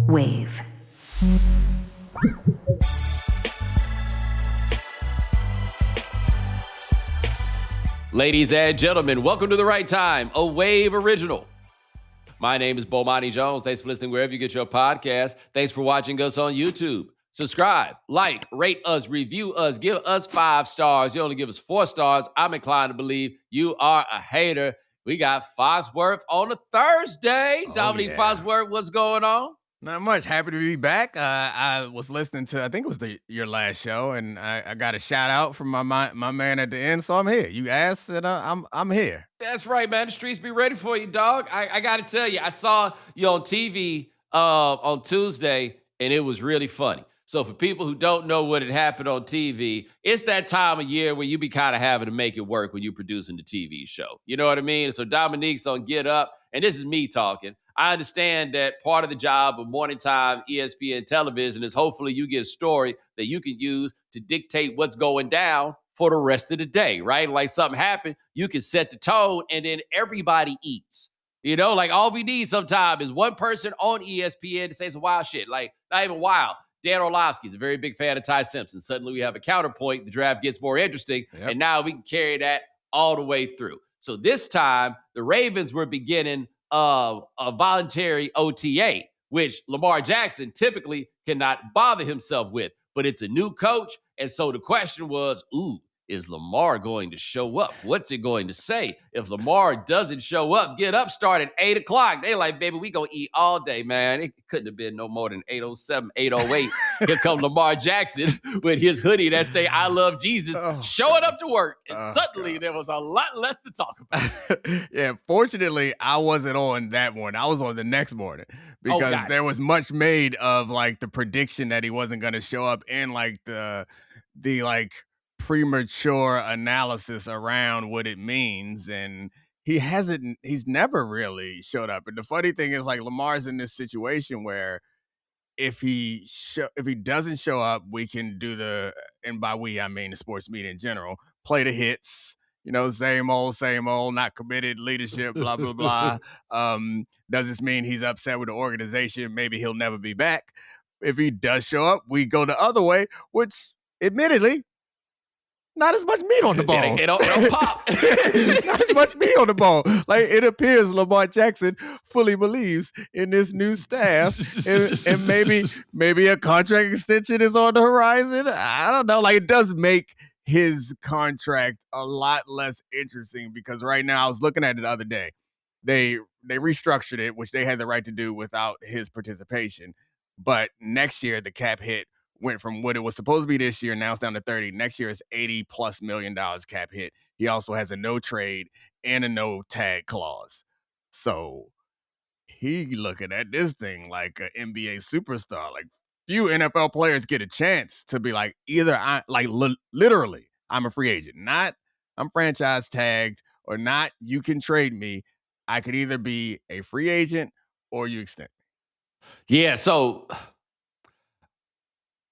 Wave. Ladies and gentlemen, welcome to The Right Time, a Wave original. My name is Bomani Jones. Thanks for listening wherever you get your podcast. Thanks for watching us on YouTube. Subscribe, like, rate us, review us, give us 5 stars. You only give us 4 stars. I'm inclined to believe you are a hater. We got Foxworth on a Thursday. Dominique Foxworth, what's going on? Not much. Happy to be back. I was listening to, I think it was your last show, and I got a shout out from my man at the end, so I'm here. You asked, and I'm here. That's right, man. The streets be ready for you, dog. I got to tell you, I saw you on TV on Tuesday, and it was really funny. So for people who don't know what had happened on TV, it's that time of year where you be kind of having to make it work when you're producing the TV show. You know what I mean? So Dominique's on Get Up, and this is me talking. I understand that part of the job of morning time ESPN television is hopefully you get a story that you can use to dictate what's going down for the rest of the day, right? Like something happened, you can set the tone, and then everybody eats. You know, like all we need sometimes is one person on ESPN to say some wild shit. Like, not even wild. Dan Orlovsky's a very big fan of Ty Simpson. Suddenly we have a counterpoint. The draft gets more interesting. Yep. And now we can carry that all the way through. So this time, the Ravens were beginning a voluntary OTA, which Lamar Jackson typically cannot bother himself with. But it's a new coach. And so the question was, is Lamar going to show up? What's it going to say? If Lamar doesn't show up, Get Up start at 8 o'clock. They like, baby, we going to eat all day, man. It couldn't have been no more than 8:07, 8:08. Here come Lamar Jackson with his hoodie that say, I love Jesus, showing up to work. And suddenly there was a lot less to talk about. Yeah, fortunately, I wasn't on that morning. I was on the next morning because there was much made of like the prediction that he wasn't going to show up and like the premature analysis around what it means, and he's never really showed up. And the funny thing is, like, Lamar's in this situation where if he doesn't show up, we can do and by we I mean the sports media in general, play the hits, you know, same old, not committed leadership, blah blah blah. Does this mean he's upset with the organization? Maybe he'll never be back. If he does show up, we go the other way, which admittedly not as much meat on the bone. It'll pop. Not as much meat on the bone. Like, it appears Lamar Jackson fully believes in this new staff, and maybe a contract extension is on the horizon. I don't know. Like, it does make his contract a lot less interesting because right now, I was looking at it the other day. They restructured it, which they had the right to do without his participation. But next year, the cap hit went from what it was supposed to be this year, now it's down to 30. Next year is $80+ million cap hit. He also has a no trade and a no tag clause. So he looking at this thing like an NBA superstar. Like, few NFL players get a chance to be like, either literally, I'm a free agent, not I'm franchise tagged, or not you can trade me. I could either be a free agent or you extend me. Yeah, so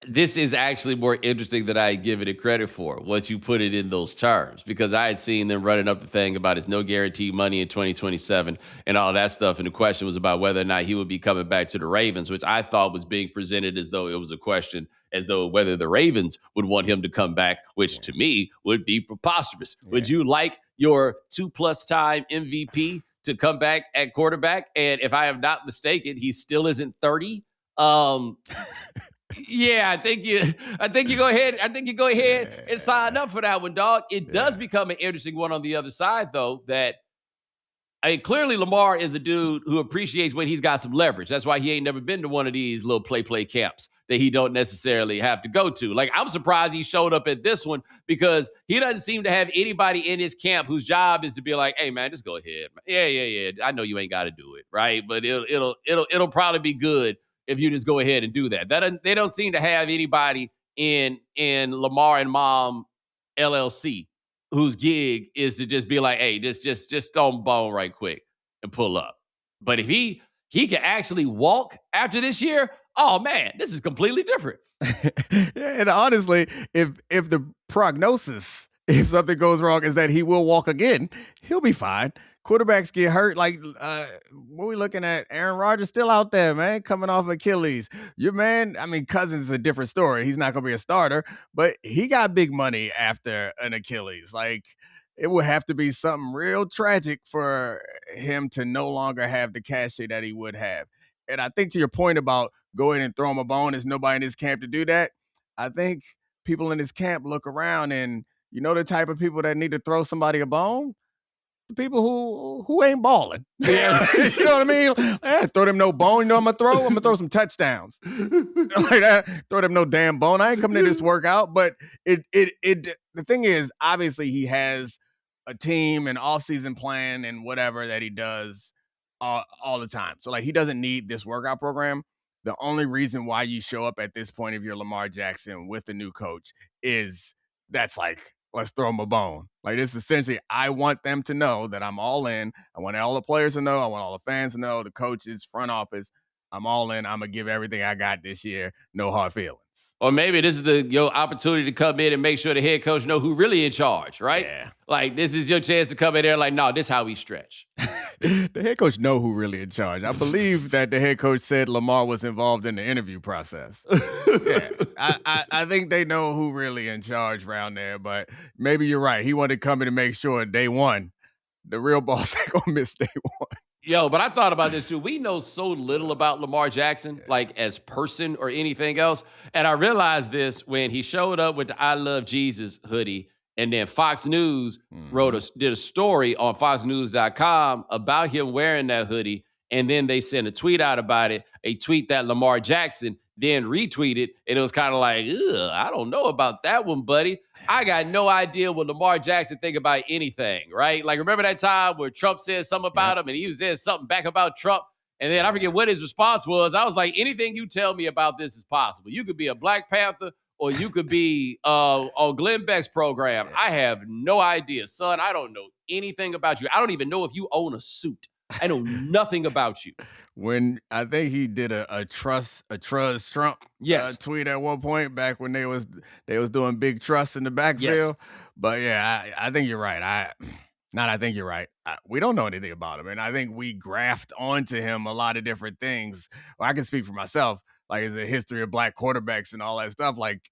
this is actually more interesting than I had given it credit for, once you put it in those terms, because I had seen them running up the thing about his no guarantee money in 2027 and all that stuff. And the question was about whether or not he would be coming back to the Ravens, which I thought was being presented as though it was a question as though whether the Ravens would want him to come back, which to me would be preposterous. Yeah. Would you like your 2+ time MVP to come back at quarterback? And if I am not mistaken, he still isn't 30. Yeah, I think you go ahead. I think you go ahead and sign up for that one, dog. It does become an interesting one on the other side, though, that clearly Lamar is a dude who appreciates when he's got some leverage. That's why he ain't never been to one of these little play camps that he don't necessarily have to go to. Like, I'm surprised he showed up at this one because he doesn't seem to have anybody in his camp whose job is to be like, hey, man, just go ahead. Yeah. I know you ain't got to do it, right? But it'll probably be good if you just go ahead and do that. They don't seem to have anybody in Lamar and Mom LLC whose gig is to just be like, hey, just on bone right quick and pull up. But if he can actually walk after this year, oh man, this is completely different. Yeah, and honestly, if the prognosis, if something goes wrong, is that he will walk again, he'll be fine. quarterbacks get hurt. Like, what are we looking at? Aaron Rodgers still out there, man, coming off Achilles. Your man, I mean, Cousins is a different story. He's not going to be a starter, but he got big money after an Achilles. Like, it would have to be something real tragic for him to no longer have the cachet that he would have. And I think to your point about go in and throw him a bone, there's nobody in his camp to do that. I think people in his camp look around and you know the type of people that need to throw somebody a bone? The people who ain't balling. Yeah. You know what I mean? Throw them no bone. You know what I'm gonna throw? I'm gonna throw some touchdowns. Like that. Throw them no damn bone. I ain't coming to this workout. But the thing is, obviously he has a team and offseason plan and whatever that he does all the time. So like he doesn't need this workout program. The only reason why you show up at this point if you're Lamar Jackson with the new coach is that's like, let's throw them a bone. Like this essentially, I want them to know that I'm all in. I want all the players to know. I want all the fans to know, the coaches, front office. I'm all in. I'm going to give everything I got this year. No hard feelings. Or maybe this is your opportunity to come in and make sure the head coach know who really in charge, right? Yeah. Like this is your chance to come in there like, no, this is how we stretch. The head coach know who really in charge. I believe that the head coach said Lamar was involved in the interview process. Yeah, I think they know who really in charge around there, but maybe you're right. He wanted to come in and make sure day one, the real boss ain't going to miss day one. Yo, but I thought about this too. We know so little about Lamar Jackson, like as person or anything else. And I realized this when he showed up with the I Love Jesus hoodie. And then Fox News did a story on foxnews.com about him wearing that hoodie. And then they sent a tweet out about it, a tweet that Lamar Jackson then retweeted. And it was kind of like, I don't know about that one, buddy. I got no idea what Lamar Jackson think about anything, right? Like, remember that time where Trump said something about him and he was saying something back about Trump? And then I forget what his response was. I was like, anything you tell me about this is possible. You could be a Black Panther or you could be on Glenn Beck's program. I have no idea, son. I don't know anything about you. I don't even know if you own a suit. I know nothing about you. When I think he did a trust Trump tweet at one point back when they was doing big trusts in the backfield. Yes. But yeah, I think you're right. I think you're right. We don't know anything about him. And I think we graft onto him a lot of different things. Well, I can speak for myself, like as a history of Black quarterbacks and all that stuff, like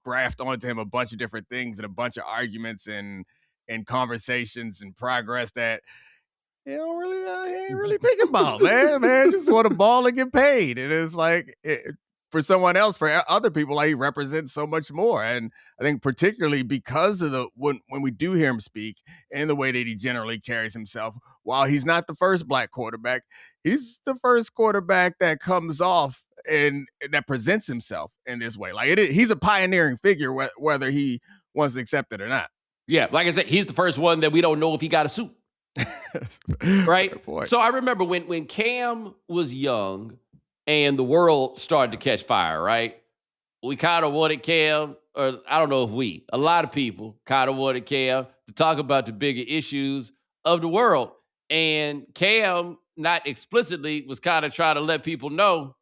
graft onto him a bunch of different things and a bunch of arguments and conversations and progress that he ain't really thinking about, man. Just want to ball and get paid. And it's like for someone else, for other people, like he represents so much more. And I think particularly because of when we do hear him speak and the way that he generally carries himself, while he's not the first Black quarterback, he's the first quarterback that comes off and that presents himself in this way. Like he's a pioneering figure, whether he wants to accept it or not. Yeah, like I said, he's the first one that we don't know if he got a suit. Right? So I remember when Cam was young and the world started to catch fire, right? We kind of wanted Cam, or I don't know if a lot of people kind of wanted Cam to talk about the bigger issues of the world. And Cam, not explicitly, was kind of trying to let people know,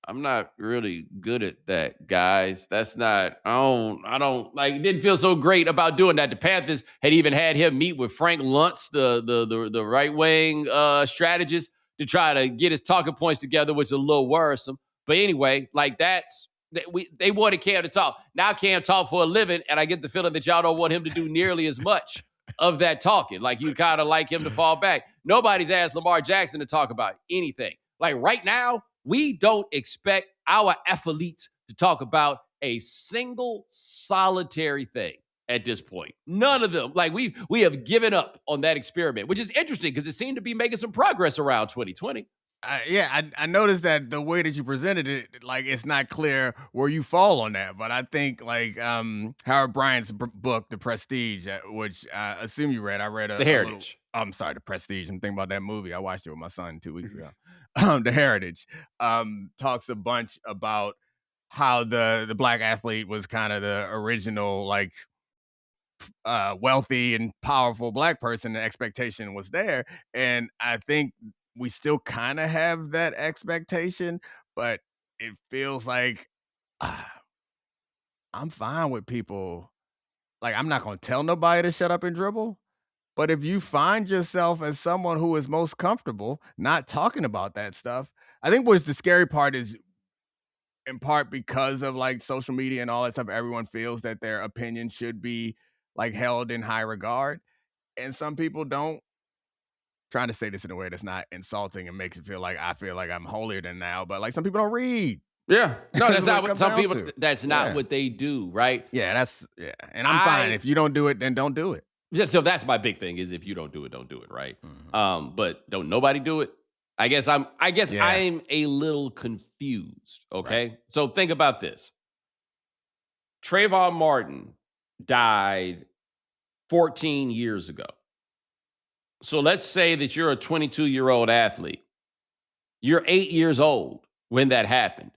I'm not really good at that, guys. That's not, I don't like, it didn't feel so great about doing that. The Panthers had even had him meet with Frank Luntz, the right wing strategist, to try to get his talking points together, which is a little worrisome. But anyway, like they wanted Cam to talk. Now Cam talk for a living, and I get the feeling that y'all don't want him to do nearly as much of that talking. Like you kind of like him to fall back. Nobody's asked Lamar Jackson to talk about anything. Like right now, we don't expect our athletes to talk about a single solitary thing at this point. None of them. Like we have given up on that experiment, which is interesting because it seemed to be making some progress around 2020. I noticed that the way that you presented it, like it's not clear where you fall on that. But I think like Howard Bryant's book, The Prestige, which I assume you read. I read The Heritage. I'm sorry, The Prestige. I'm thinking about that movie. I watched it with my son 2 weeks ago. The Heritage talks a bunch about how the Black athlete was kind of the original, like wealthy and powerful Black person. The expectation was there. And I think we still kind of have that expectation, but it feels like I'm fine with people. Like, I'm not going to tell nobody to shut up and dribble, But if you find yourself as someone who is most comfortable not talking about that stuff, I think what's the scary part is in part because of like social media and all that stuff, everyone feels that their opinion should be like held in high regard. And some people don't. Trying to say this in a way that's not insulting and makes it feel like I feel like I'm holier than thou, but like some people don't read. Yeah. No, that's That's what not it what comes some down people, to. that's not Yeah. what they do, right? Yeah, and I'm fine. If you don't do it, then don't do it. Yeah, so that's my big thing is if you don't do it, don't do it, right? Mhm. But don't nobody do it. I guess Yeah. I'm a little confused, okay? Right. So think about this. Trayvon Martin died 14 years ago. So let's say that you're a 22-year-old athlete. You're 8 years old when that happened.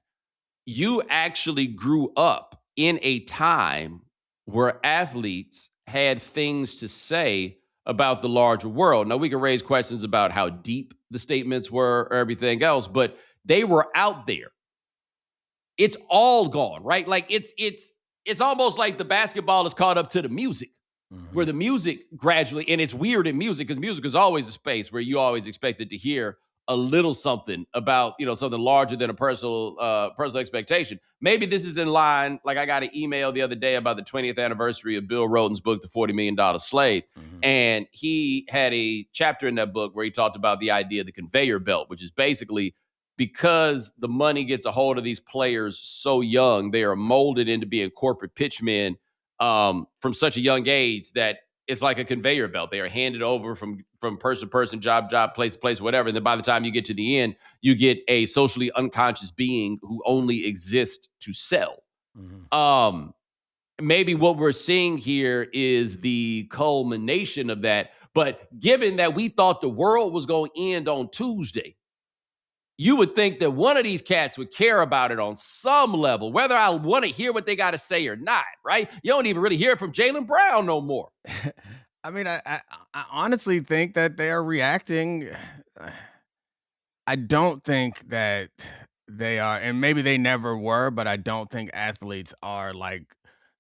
You actually grew up in a time where athletes had things to say about the larger world. Now, we can raise questions about how deep the statements were or everything else, but they were out there. It's all gone, right? Like it's almost like the basketball is caught up to the music, where the music gradually, and it's weird in music because music is always a space where you always expected to hear a little something about, something larger than a personal expectation. Maybe this is in line. Like I got an email the other day about the 20th anniversary of Bill Rhoden's book, The $40 Million Slave. And he had a chapter in that book where he talked about the idea of the conveyor belt, which is basically because the money gets a hold of these players so young, they are molded into being corporate pitchmen from such a young age that it's like a conveyor belt. They are handed over from person to person, job to job, place to place, whatever. And then by the time you get to the end, you get a socially unconscious being who only exists to sell. Maybe what we're seeing here is the culmination of that. But given that we thought the world was going to end on Tuesday, you would think that one of these cats would care about it on some level, whether I want to hear what they got to say or not, right? You don't even really hear from Jaylen Brown no more. I mean, I honestly think that they are reacting. I don't think that they are, and maybe they never were, but I don't think athletes are like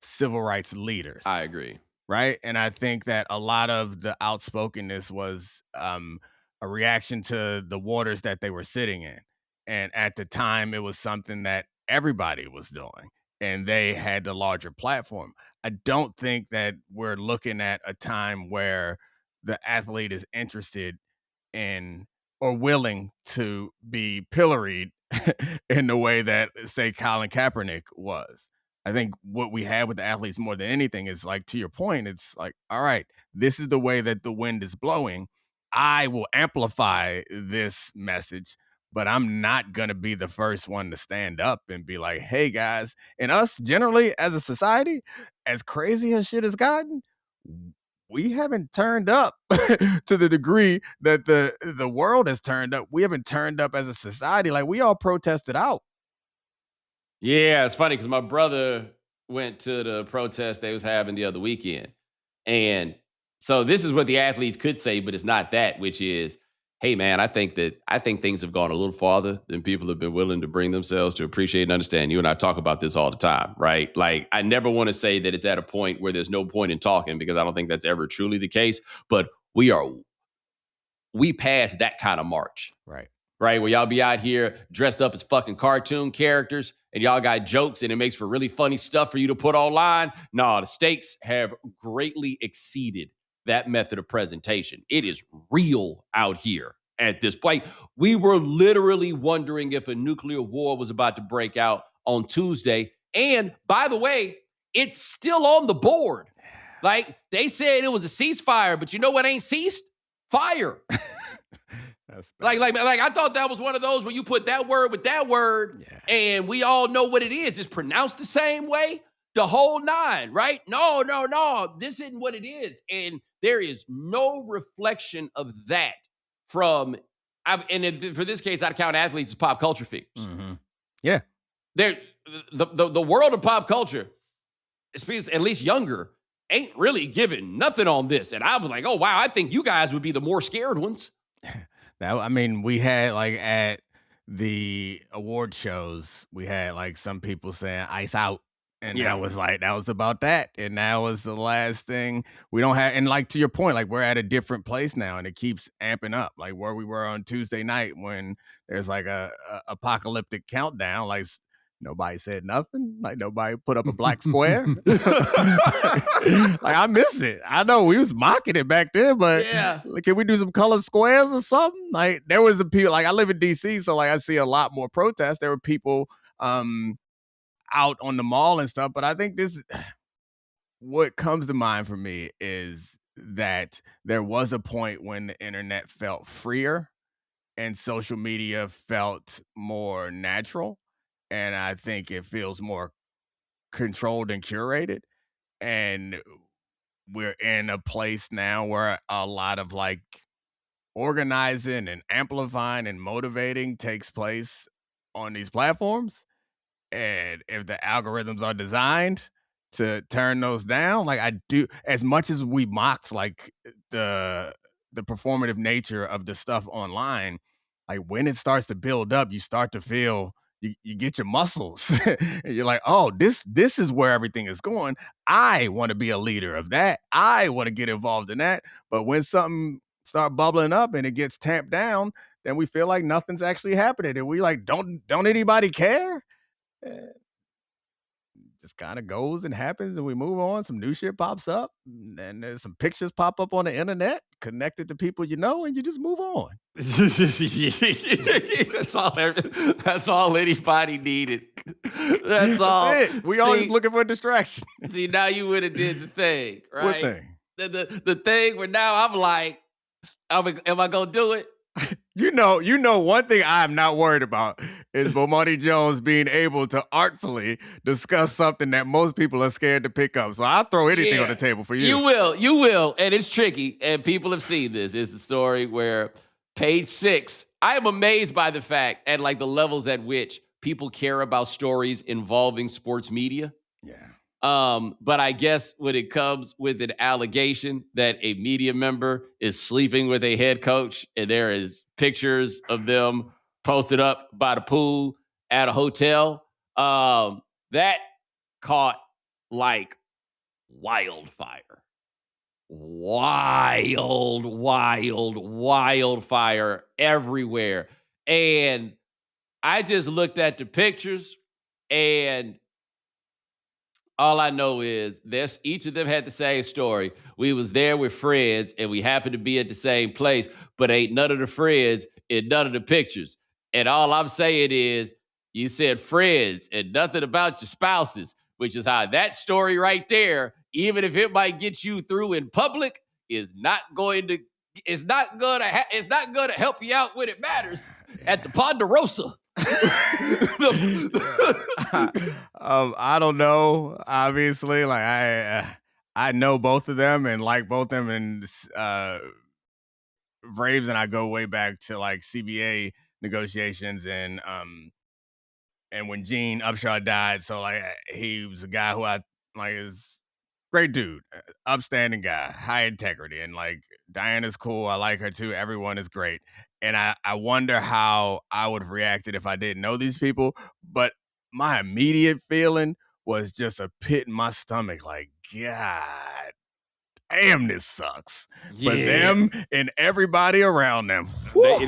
civil rights leaders. I agree. Right. And I think that a lot of the outspokenness was a reaction to the waters that they were sitting in. And at the time, it was something that everybody was doing, and they had the larger platform. I don't think that we're looking at a time where the athlete is interested in or willing to be pilloried in the way that, say, Colin Kaepernick was. I think what we have with the athletes more than anything is like, to your point, it's like, all right, this is the way that the wind is blowing. I will amplify this message, but I'm not going to be the first one to stand up and be like, hey, guys. And us generally as a society, as crazy as shit has gotten, we haven't turned up to the degree that the world has turned up. We haven't turned up as a society. Like we all protested out. Yeah, it's funny because my brother went to the protest they was having the other weekend. And so this is what the athletes could say, but it's not that, which is, hey man, I think things have gone a little farther than people have been willing to bring themselves to appreciate and understand. You and I talk about this all the time, right? Like I never want to say that it's at a point where there's no point in talking because I don't think that's ever truly the case, but we passed that kind of march. Right? Where y'all be out here dressed up as fucking cartoon characters and y'all got jokes and it makes for really funny stuff for you to put online. No, the stakes have greatly exceeded that method of presentation. It is real out here at this point. We were literally wondering if a nuclear war was about to break out on Tuesday. And by the way, it's still on the board. Like they said it was a ceasefire, but you know what ain't ceased? Fire. Like I thought that was one of those where you put that word with that word, and we all know what it is. It's pronounced the same way, the whole nine, right? No. This isn't what it is, and there is no reflection of that from. For this case, I'd count athletes as pop culture figures. Yeah, they're the world of pop culture, at least younger, ain't really giving nothing on this. And I was like, oh wow, I think you guys would be the more scared ones. I mean, we had like at the award shows, we had like some people saying "ice out," And that was about that. And that was the last thing. We don't have, and like to your point, like we're at a different place now and it keeps amping up. Like where we were on Tuesday night when there's like a apocalyptic countdown, like nobody said nothing. Like nobody put up a black square. Like I miss it. I know we was mocking it back then, but like, can we do some colored squares or something? Like there was a people, like I live in DC, so like I see a lot more protests. There were people out on the mall and stuff, but I think what comes to mind for me is that there was a point when the internet felt freer and social media felt more natural. And I think it feels more controlled and curated. And we're in a place now where a lot of like organizing and amplifying and motivating takes place on these platforms. And if the algorithms are designed to turn those down, like I do, as much as we mocked like the performative nature of the stuff online, like when it starts to build up, you start to feel you get your muscles and you're like, oh, this is where everything is going. I want to be a leader of that. I want to get involved in that. But when something start bubbling up and it gets tamped down, then we feel like nothing's actually happening. And we like, don't anybody care? Just kind of goes and happens and we move on. Some new shit pops up and there's some pictures pop up on the internet connected to people you know, and you just move on. That's all anybody needed. That's all. That's it. We always looking for a distraction. See, now you would have did the thing, right? What thing? The thing where now I'm like, am I gonna do it? You know, one thing I'm not worried about is Bomani Jones being able to artfully discuss something that most people are scared to pick up. So I'll throw anything on the table for you. You will. And it's tricky. And people have seen this. It's the story where page 6, I am amazed by the fact at like the levels at which people care about stories involving sports media. Yeah. But I guess when it comes with an allegation that a media member is sleeping with a head coach and there is pictures of them posted up by the pool at a hotel, that caught like wildfire. Wildfire everywhere. And I just looked at the pictures and all I know is each of them had the same story. We was there with friends and we happened to be at the same place, but ain't none of the friends in none of the pictures. And all I'm saying is you said friends and nothing about your spouses, which is how that story right there, even if it might get you through in public, is not going to help you out when it matters at the Ponderosa. I don't know. Obviously, like I know both of them and like both of them, and Braves and I go way back to like CBA negotiations and when Gene Upshaw died. So like he was a guy who I like is great dude, upstanding guy, high integrity, and like Diana's cool. I like her too. Everyone is great. And I wonder how I would have reacted if I didn't know these people. But my immediate feeling was just a pit in my stomach. Like, God damn, this sucks. Yeah. For them and everybody around them.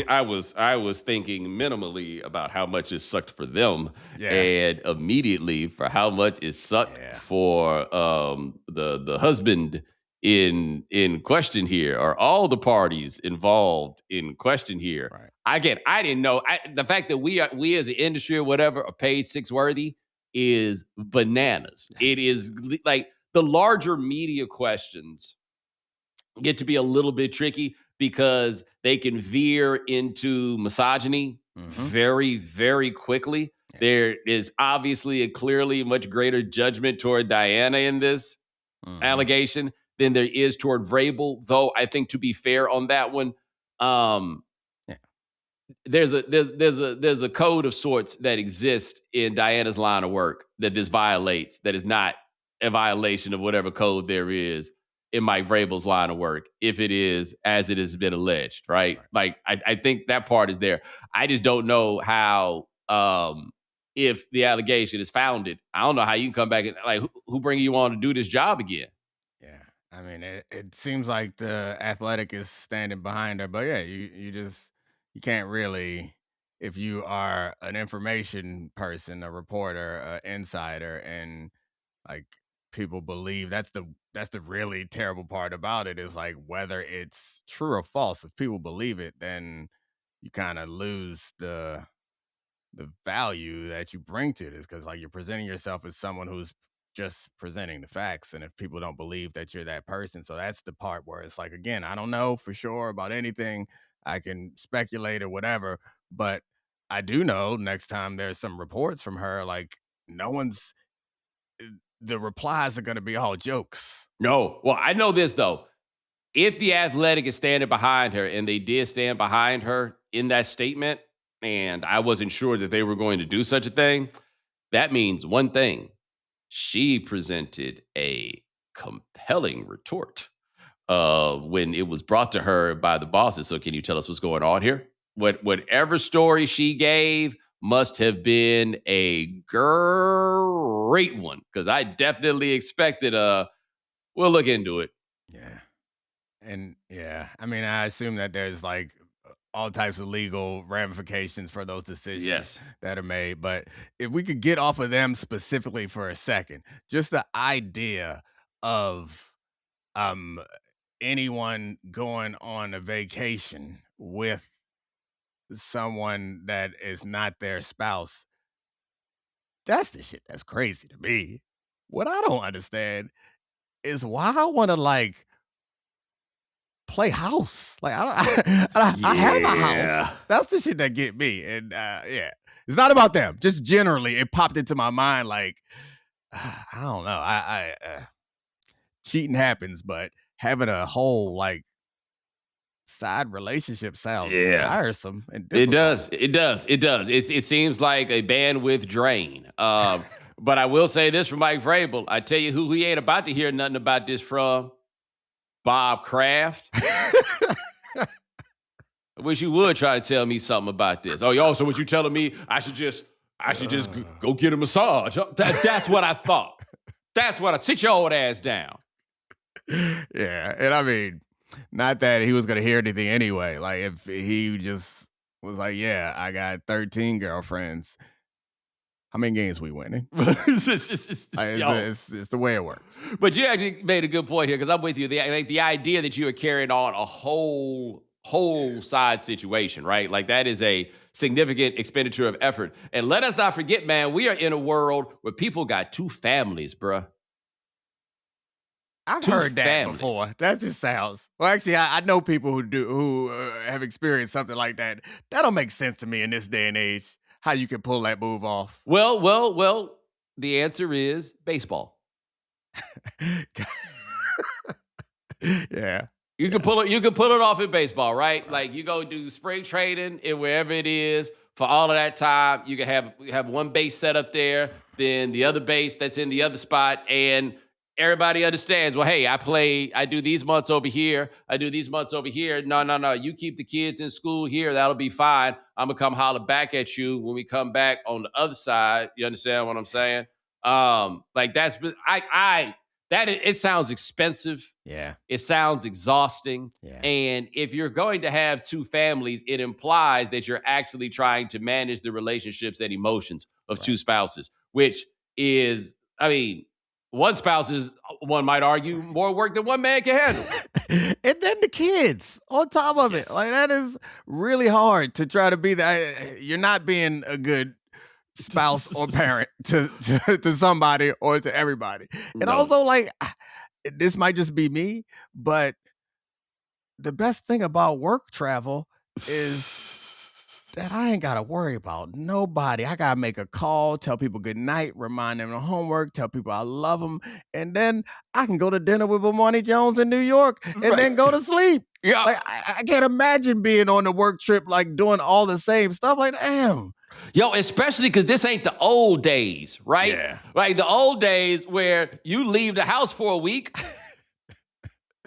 I was thinking minimally about how much it sucked for them, and immediately for how much it sucked for the husband in question here, or all the parties involved in question here. Right. I didn't know the fact that we as an industry or whatever are page 6 worthy is bananas. It is like the larger media questions get to be a little bit tricky because they can veer into misogyny very, very quickly. Yeah. There is obviously a clearly much greater judgment toward Diana in this allegation than there is toward Vrabel, though I think to be fair on that one, there's a code of sorts that exists in Diana's line of work that this violates, that is not a violation of whatever code there is in Mike Vrabel's line of work, if it is as it has been alleged, right? Like I think that part is there. I just don't know how if the allegation is founded. I don't know how you can come back and like who bringing you on to do this job again? Yeah. I mean, it seems like the Athletic is standing behind her, but yeah, you can't really, if you are an information person, a reporter, an insider, and like people believe that's the really terrible part about it is like whether it's true or false. If people believe it, then you kind of lose the value that you bring to this because like you're presenting yourself as someone who's just presenting the facts, and if people don't believe that you're that person, so that's the part where it's like, again, I don't know for sure about anything. I can speculate or whatever, but I do know next time there's some reports from her, like no one's the replies are going to be all jokes. No. Well, I know this though. If the Athletic is standing behind her, and they did stand behind her in that statement, and I wasn't sure that they were going to do such a thing, that means one thing. She presented a compelling retort when it was brought to her by the bosses. So can you tell us what's going on here? Whatever story she gave must have been a great one, because I definitely expected we'll look into it. Yeah. And yeah, I mean, I assume that there's like all types of legal ramifications for those decisions Yes. that are made. But if we could get off of them specifically for a second, just the idea of um anyone going on a vacation with someone that is not their spouse, that's the shit that's crazy to me. What I don't understand is why I want to like play house. Like I have a Yeah. house. That's the shit that get me. And yeah, it's not about them. Just generally, it popped into my mind. Like I don't know. I cheating happens, but having a whole like side relationship sounds tiresome and It difficult. does. It does. It does. It seems like a bandwidth drain. But I will say this for Mike Vrabel. I tell you who he ain't about to hear nothing about this from. Bob Kraft. I wish you would try to tell me something about this. Oh, yo, so what you telling me? I should just go get a massage. That's what I thought. That's what I sit your old ass down. Yeah, and I mean, not that he was gonna hear anything anyway. Like if he just was like, "Yeah, I got 13 girlfriends. How many games we winning?" It's the way it works. But you actually made a good point here, because I'm with you. The idea that you are carrying on a whole side situation, right? Like that is a significant expenditure of effort. And let us not forget, man, we are in a world where people got two families, bruh. I've Two heard that families. before. That just sounds. Well, actually, I know people who have experienced something like that. That don't make sense to me in this day and age. How you can pull that move off? Well. The answer is baseball. Yeah. You can pull it. You can pull it off in baseball, right? Like you go do spring training and wherever it is for all of that time. You can have one base set up there, then the other base that's in the other spot, and everybody understands. Well, hey, I do these months over here. I do these months over here. No. You keep the kids in school here. That'll be fine. I'm gonna come holler back at you when we come back on the other side. You understand what I'm saying? Like that's it sounds expensive. Yeah. It sounds exhausting. Yeah. And if you're going to have two families, it implies that you're actually trying to manage the relationships and emotions of two spouses, which is, I mean, one spouse is, one might argue, more work than one man can handle. And then the kids on top of it. Like that is really hard to try to be that. You're not being a good spouse or parent to somebody or to everybody. And also, like, this might just be me, but the best thing about work travel is that I ain't got to worry about nobody. I got to make a call, tell people good night, remind them of homework, tell people I love them. And then I can go to dinner with Bomani Jones in New York and then go to sleep. Yeah. Like, I can't imagine being on the work trip, like doing all the same stuff. Like, damn. Yo, especially because this ain't the old days, right? Yeah. Like the old days where you leave the house for a week.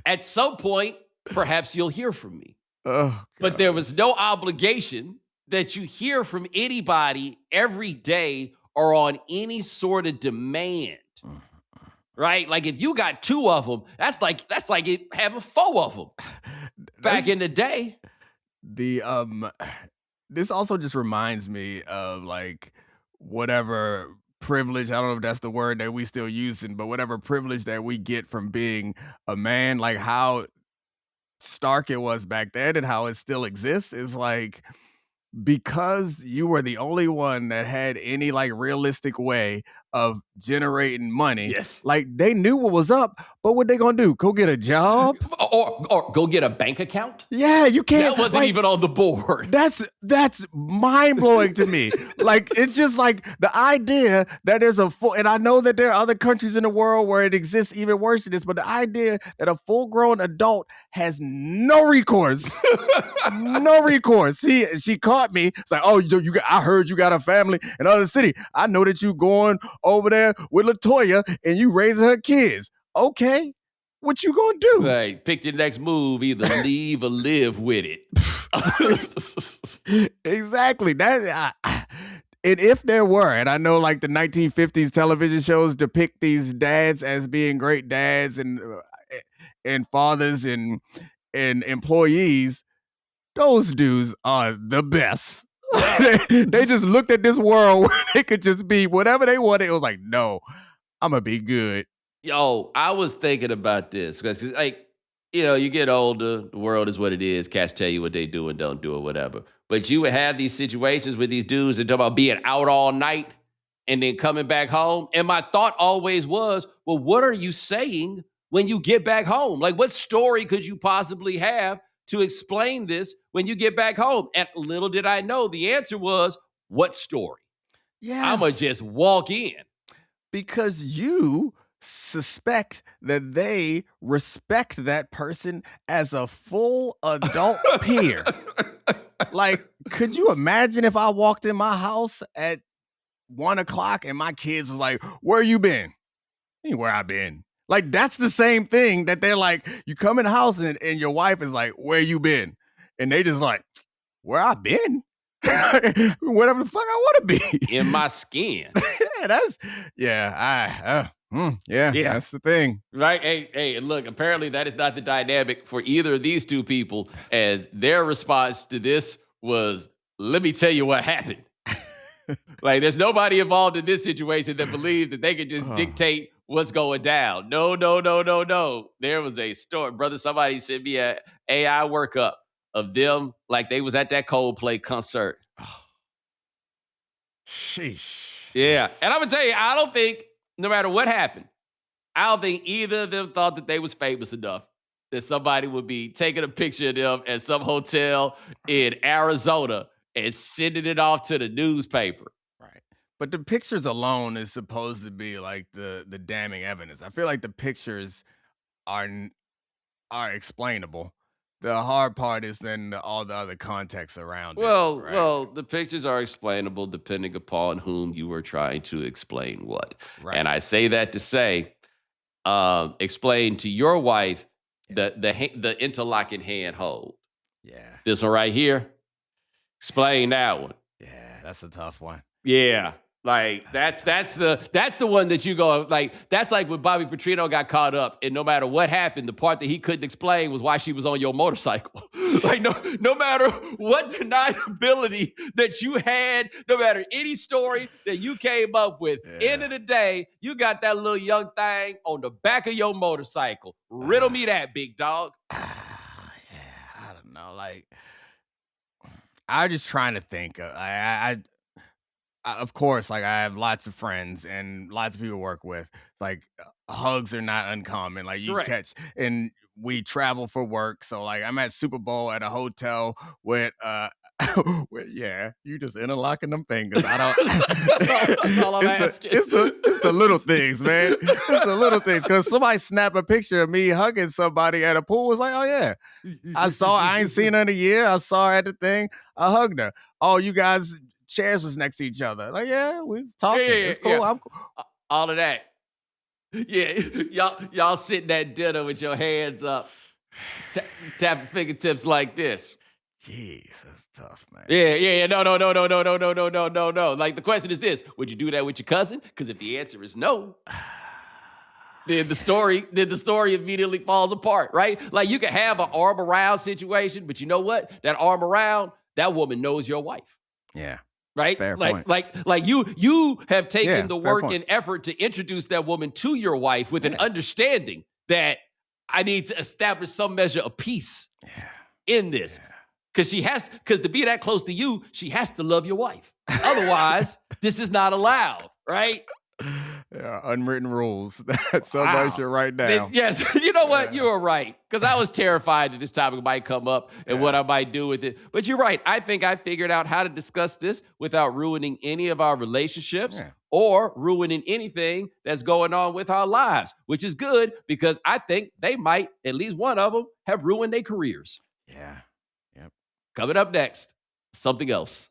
At some point, perhaps you'll hear from me. Oh, but there was no obligation that you hear from anybody every day or on any sort of demand. Right? Like if you got 2 of them, that's like it having 4 of them back in the day. The this also just reminds me of like whatever privilege, I don't know if that's the word that we still using, but whatever privilege that we get from being a man, like how stark it was back then and how it still exists is like because you were the only one that had any like realistic way of generating money. Yes. Like they knew what was up, but what they gonna do? Go get a job? Or go get a bank account? Yeah, you can't. That wasn't even on the board. That's mind blowing to me. Like it's just like the idea that there's a full, and I know that there are other countries in the world where it exists even worse than this, but the idea that a full grown adult has no recourse, no recourse. She caught me. It's like, oh, I heard you got a family in another city. I know that you going over there with LaToya and you raising her kids. Okay. What you gonna do? Right. Pick your next move, either leave or live with it. Exactly. And if there were, and I know like the 1950s television shows depict these dads as being great dads and fathers and employees, those dudes are the best. They just looked at this world where they could just be whatever they wanted. It was like, no, I'm gonna be good. Yo, I was thinking about this because, like, you get older, the world is what it is. Cats tell you what they do and don't do or whatever. But you would have these situations with these dudes that talk about being out all night and then coming back home. And my thought always was, well, what are you saying when you get back home? Like, what story could you possibly have to explain this when you get back home? And little did I know the answer was, what story? Yes. I'm going to just walk in. Because you suspect that they respect that person as a full adult peer. Like, could you imagine if I walked in my house at 1:00 and my kids was like, where you been? Ain't where I been. Like, that's the same thing that they're like, you come in the house and your wife is like, where you been? And they just like, where I been? Whatever the fuck I want to be. In my skin. Yeah, that's the thing. Right? Hey, and look, apparently that is not the dynamic for either of these two people, as their response to this was, let me tell you what happened. Like, there's nobody involved in this situation that believes that they could just dictate what's going down. No. There was a story. Brother, somebody sent me an AI workup of them like they was at that Coldplay concert. Sheesh. Yeah. And I'm going to tell you, I don't think, no matter what happened, I don't think either of them thought that they was famous enough that somebody would be taking a picture of them at some hotel in Arizona and sending it off to the newspaper. Right. But the pictures alone is supposed to be like the damning evidence. I feel like the pictures are explainable. The hard part is then all the other context around it. Right? Well, the pictures are explainable depending upon whom you were trying to explain what. Right. And I say that to say, explain to your wife the interlocking hand hold. Yeah. This one right here. Explain that one. Yeah, that's a tough one. Yeah. Like that's the one that you go like, that's like when Bobby Petrino got caught up and no matter what happened, the part that he couldn't explain was why she was on your motorcycle. Like no matter what deniability that you had, no matter any story that you came up with, end of the day, you got that little young thing on the back of your motorcycle. Riddle me that, big dog. I don't know. Like, I'm just trying to think. Of course, like I have lots of friends and lots of people to work with. Like hugs are not uncommon. Like you catch, and we travel for work. So like I'm at Super Bowl at a hotel with you just interlocking them fingers. I don't. That's all I'm asking. It's the little things, man. It's the little things. Because somebody snap a picture of me hugging somebody at a pool. Was like, oh yeah, I ain't seen her in a year. I saw her at the thing. I hugged her. Oh, you guys. Chairs was next to each other. Like, yeah, we was talking. It's cool. I'm cool. All of that. Yeah, y'all sitting at dinner with your hands up, tapping fingertips like this. Jeez, that's tough, man. Yeah. No. Like the question is this: would you do that with your cousin? Because if the answer is no, then the story immediately falls apart, right? Like you can have an arm around situation, but you know what? That arm around, that woman knows your wife. Yeah. Right? Fair like, point. like you have taken the fair work point. and effort to introduce that woman to your wife with an understanding that I need to establish some measure of peace in this. Because because to be that close to you, she has to love your wife. Otherwise, this is not allowed, right? There are unwritten rules that somebody should write down. Yes, you know what? You were right. Because I was terrified that this topic might come up and what I might do with it. But you're right. I think I figured out how to discuss this without ruining any of our relationships or ruining anything that's going on with our lives, which is good because I think they might, at least one of them, have ruined their careers. Yeah. Yep. Coming up next, something else.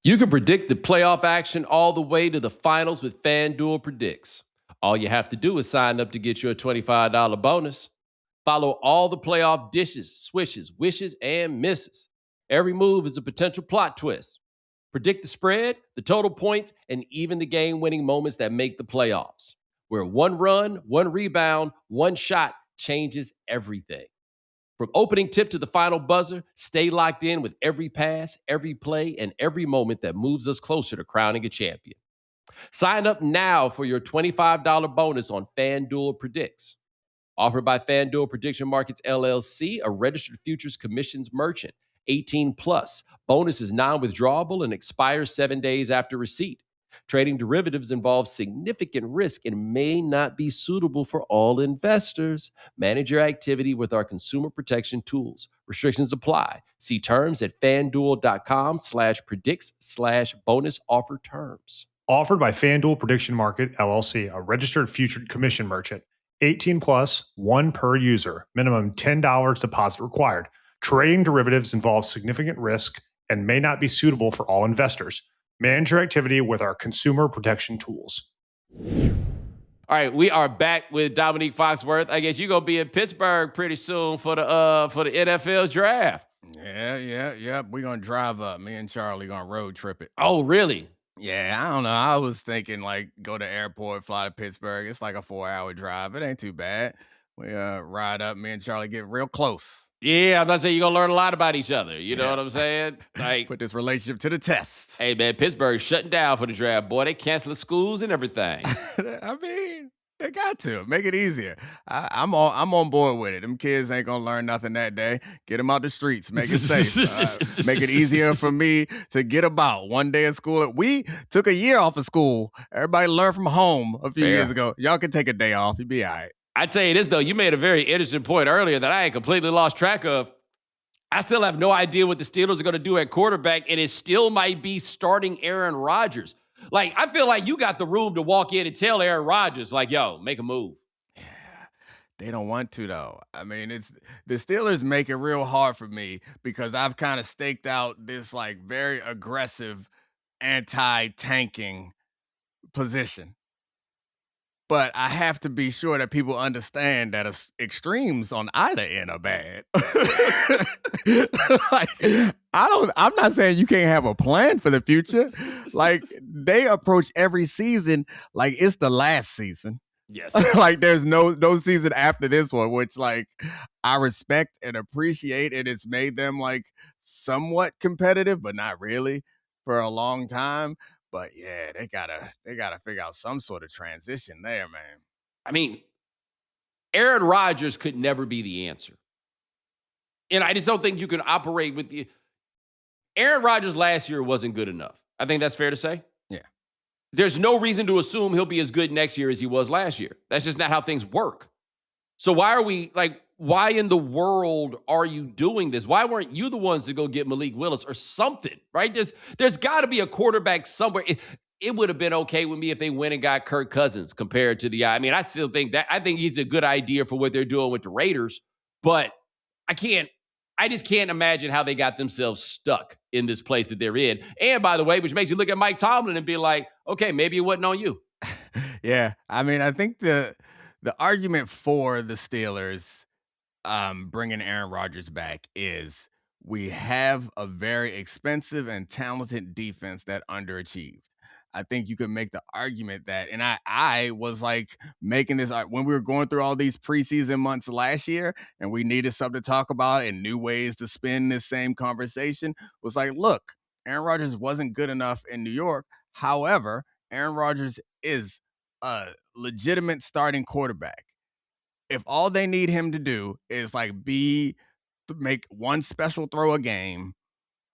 You can predict the playoff action all the way to the finals with FanDuel Predicts. All you have to do is sign up to get your $25 bonus. Follow all the playoff dishes, swishes, wishes, and misses. Every move is a potential plot twist. Predict the spread, the total points, and even the game-winning moments that make the playoffs. Where one run, one rebound, one shot changes everything. From opening tip to the final buzzer, stay locked in with every pass, every play, and every moment that moves us closer to crowning a champion. Sign up now for your $25 bonus on FanDuel Predicts. Offered by FanDuel Prediction Markets, LLC, a registered futures commissions merchant. 18 plus. Bonus is non-withdrawable and expires 7 days after receipt. Trading derivatives involves significant risk and may not be suitable for all investors. Manage your activity with our consumer protection tools. Restrictions apply. See terms at fanduel.com/predicts/bonus offer terms. Offered by FanDuel Prediction Market, LLC, a registered future commission merchant. 18 plus, one per user. Minimum $10 deposit required. Trading derivatives involves significant risk and may not be suitable for all investors. Manage your activity with our consumer protection tools. All right, we are back with Dominique Foxworth. I guess you're gonna be in Pittsburgh pretty soon for the NFL draft. Yeah. We're gonna drive up. Me and Charlie gonna road trip it. Oh, really? Yeah, I don't know. I was thinking like go to airport, fly to Pittsburgh. It's like a 4-hour drive. It ain't too bad. We ride up. Me and Charlie get real close. Yeah, I'm not saying you're gonna learn a lot about each other. You know what I'm saying? Like, put this relationship to the test. Hey man, Pittsburgh's shutting down for the draft. Boy, they canceling schools and everything. I mean, they got to make it easier. I'm on board with it. Them kids ain't gonna learn nothing that day. Get them out the streets, make it safe. Make it easier for me to get about one day of school. We took a year off of school. Everybody learned from home a few years ago. Y'all can take a day off. You'll be all right. I tell you this, though, you made a very interesting point earlier that I had completely lost track of. I still have no idea what the Steelers are going to do at quarterback, and it still might be starting Aaron Rodgers. Like, I feel like you got the room to walk in and tell Aaron Rodgers, like, yo, make a move. Yeah, they don't want to, though. I mean, it's the Steelers make it real hard for me because I've kind of staked out this, like, very aggressive anti-tanking position. But I have to be sure that people understand that extremes on either end are bad. I'm not saying you can't have a plan for the future. Like, they approach every season like it's the last season. Yes. Like there's no season after this one, which like I respect and appreciate, and it's made them like somewhat competitive, but not really for a long time. But yeah, they gotta figure out some sort of transition there, man. I mean, Aaron Rodgers could never be the answer. And I just don't think you can operate with the Aaron Rodgers last year wasn't good enough. I think that's fair to say. Yeah. There's no reason to assume he'll be as good next year as he was last year. That's just not how things work. So why in the world are you doing this? Why weren't you the ones to go get Malik Willis or something, right? There's got to be a quarterback somewhere. It would have been okay with me if they went and got Kirk Cousins compared to I mean, I still think I think he's a good idea for what they're doing with the Raiders, but I just can't imagine how they got themselves stuck in this place that they're in. And by the way, which makes you look at Mike Tomlin and be like, okay, maybe it wasn't on you. Yeah. I mean, I think the argument for the Steelers bringing Aaron Rodgers back is we have a very expensive and talented defense that underachieved. I think you could make the argument that, and I was like making this when we were going through all these preseason months last year, and we needed something to talk about and new ways to spin this same conversation. Was like, look, Aaron Rodgers wasn't good enough in New York. However, Aaron Rodgers is a legitimate starting quarterback. If all they need him to do is like make one special throw a game,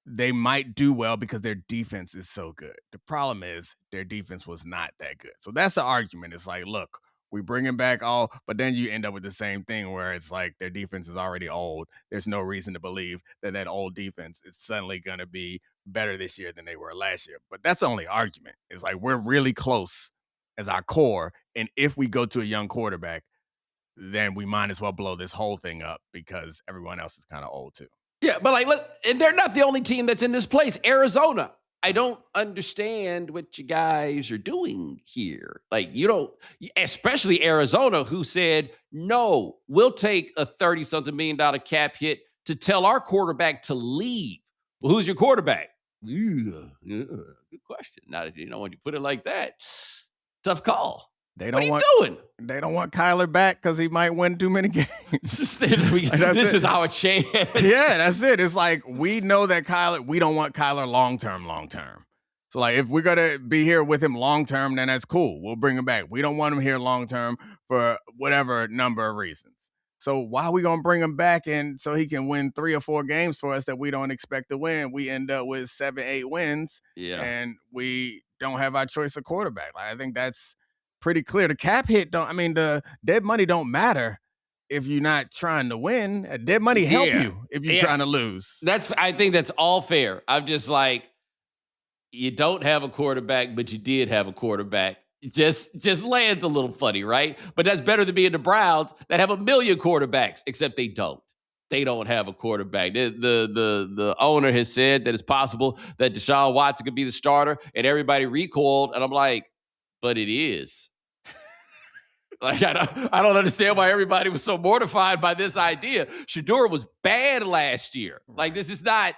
they might do well because their defense is so good. The problem is their defense was not that good. So that's the argument. It's like, look, we bring him back all, but then you end up with the same thing where it's like their defense is already old. There's no reason to believe that that old defense is suddenly going to be better this year than they were last year. But that's the only argument. It's like we're really close as our core. And if we go to a young quarterback, then we might as well blow this whole thing up because everyone else is kind of old too. Yeah, but like, and they're not the only team that's in this place. Arizona, I don't understand what you guys are doing here. Like, you don't, especially Arizona, who said, no, we'll take a $30-something million cap hit to tell our quarterback to leave. Well, who's your quarterback? Good question. Now, when you put it like that, tough call. What are you doing? They don't want Kyler back because he might win too many games. This is our chance. Yeah, that's it. It's like we know that we don't want Kyler long term. So like if we're gonna be here with him long term, then that's cool. We'll bring him back. We don't want him here long term for whatever number of reasons. So why are we gonna bring him back and so he can win 3 or 4 games for us that we don't expect to win? We end up with 7, 8 wins, and we don't have our choice of quarterback. Like, I think that's pretty clear. The cap hit the dead money don't matter if you're not trying to win. Dead money help you if you're trying to lose. I think that's all fair. I'm just like, you don't have a quarterback, but you did have a quarterback. Just lands a little funny, right? But that's better than being the Browns that have 1 million quarterbacks, except they don't. They don't have a quarterback. The owner has said that it's possible that Deshaun Watson could be the starter, and everybody recoiled. And I'm like, but it is. Like, I don't understand why everybody was so mortified by this idea. Shedeur was bad last year. Like, this is not.